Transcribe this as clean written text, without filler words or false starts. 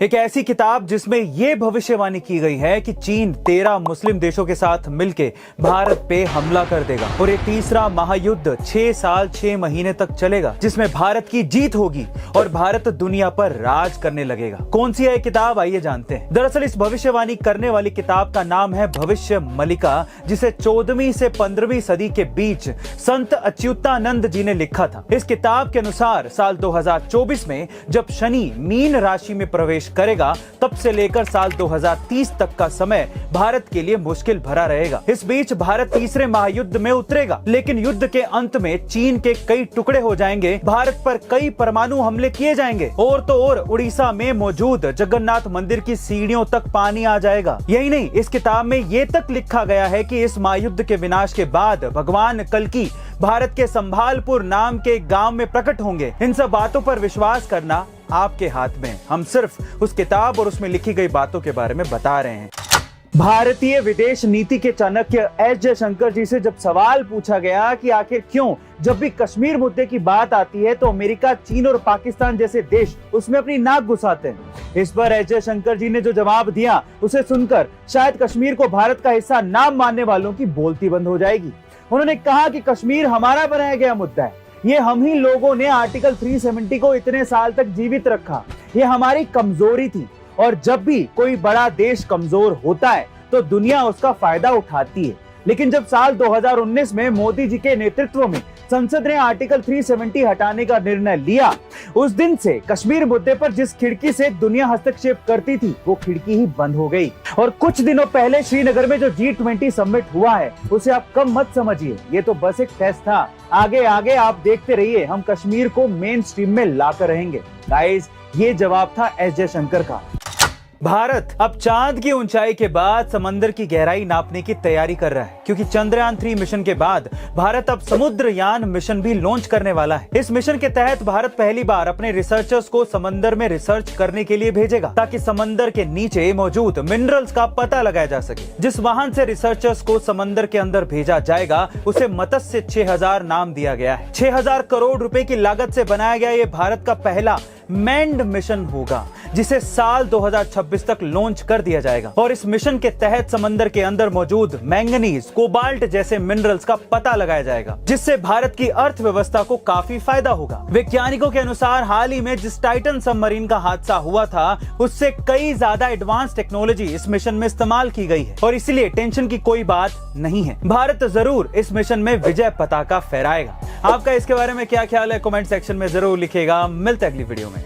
एक ऐसी किताब जिसमें यह भविष्यवाणी की गई है कि चीन 13 मुस्लिम देशों के साथ मिलकर भारत पे हमला कर देगा और ये तीसरा महायुद्ध 6 साल 6 महीने तक चलेगा, जिसमें भारत की जीत होगी और भारत दुनिया पर राज करने लगेगा। कौन सी है किताब, आइए जानते हैं। दरअसल इस भविष्यवाणी करने वाली किताब का नाम है भविष्य मलिका, जिसे 14वीं से 15वीं सदी के बीच संत अच्युतानंद जी ने लिखा था। इस किताब के अनुसार साल 2024 में जब शनि मीन राशि में प्रवेश करेगा, तब से लेकर साल 2030 तक का समय भारत के लिए मुश्किल भरा रहेगा। इस बीच भारत तीसरे महायुद्ध में उतरेगा, लेकिन युद्ध के अंत में चीन के कई टुकड़े हो जाएंगे, भारत पर कई परमाणु हमले किए जाएंगे और तो और उड़ीसा में मौजूद जगन्नाथ मंदिर की सीढ़ियों तक पानी आ जाएगा। यही नहीं, इस किताब में ये तक लिखा गया है कि इस महायुद्ध के विनाश के बाद भगवान कल्कि भारत के संभालपुर नाम के गांव में प्रकट होंगे। इन सब बातों पर विश्वास करना आपके हाथ में। हम सिर्फ उस किताब और उसमें लिखी गई बातों के बारे में बता रहे हैं। भारतीय विदेश नीति के चाणक्य एस जयशंकर जी से जब सवाल पूछा गया कि आखिर क्यों जब भी कश्मीर मुद्दे की बात आती है तो अमेरिका, चीन और पाकिस्तान जैसे देश उसमें अपनी नाक घुसाते हैं, इस पर एस जयशंकर जी ने जो जवाब दिया उसे सुनकर शायद कश्मीर को भारत का हिस्सा ना मानने वालों की बोलती बंद हो जाएगी। उन्होंने कहा कि कश्मीर हमारा बनाया गया मुद्दा है, ये हम ही लोगों ने आर्टिकल 370 को इतने साल तक जीवित रखा, ये हमारी कमजोरी थी और जब भी कोई बड़ा देश कमजोर होता है तो दुनिया उसका फायदा उठाती है। लेकिन जब साल 2019 में मोदी जी के नेतृत्व में संसद ने आर्टिकल 370 हटाने का निर्णय लिया, उस दिन से कश्मीर मुद्दे पर जिस खिड़की से दुनिया हस्तक्षेप करती थी वो खिड़की ही बंद हो गई। और कुछ दिनों पहले श्रीनगर में जो G20 समिट हुआ है उसे आप कम मत समझिए, ये तो बस एक टेस्ट था। आगे आगे आप देखते रहिए, हम कश्मीर को मेन स्ट्रीम में लाकर रहेंगे। गाइस, ये जवाब था एस जयशंकर का। भारत अब चांद की ऊंचाई के बाद समंदर की गहराई नापने की तैयारी कर रहा है, क्योंकि चंद्रयान 3 मिशन के बाद भारत अब समुद्रयान मिशन भी लॉन्च करने वाला है। इस मिशन के तहत भारत पहली बार अपने रिसर्चर्स को समंदर में रिसर्च करने के लिए भेजेगा, ताकि समंदर के नीचे मौजूद मिनरल्स का पता लगाया जा सके। जिस वाहन से रिसर्चर्स को समंदर के अंदर भेजा जाएगा उसे मत्स्य 6000 नाम दिया गया है। 6000 करोड़ रुपए की लागत से बनाया गया ये भारत का पहला मैन्ड मिशन होगा, जिसे साल 2026 तक लॉन्च कर दिया जाएगा। और इस मिशन के तहत समंदर के अंदर मौजूद मैंगनीज, कोबाल्ट जैसे मिनरल्स का पता लगाया जाएगा, जिससे भारत की अर्थव्यवस्था को काफी फायदा होगा। वैज्ञानिकों के अनुसार हाल ही में जिस टाइटन सबमरीन का हादसा हुआ था उससे कई ज्यादा एडवांस टेक्नोलॉजी इस मिशन में इस्तेमाल की गई है और इसलिए टेंशन की कोई बात नहीं है। भारत जरूर इस मिशन में विजय पताका फहराएगा। आपका इसके बारे में क्या ख्याल है, कमेंट सेक्शन में जरूर लिखिएगा। मिलते हैं अगली वीडियो में।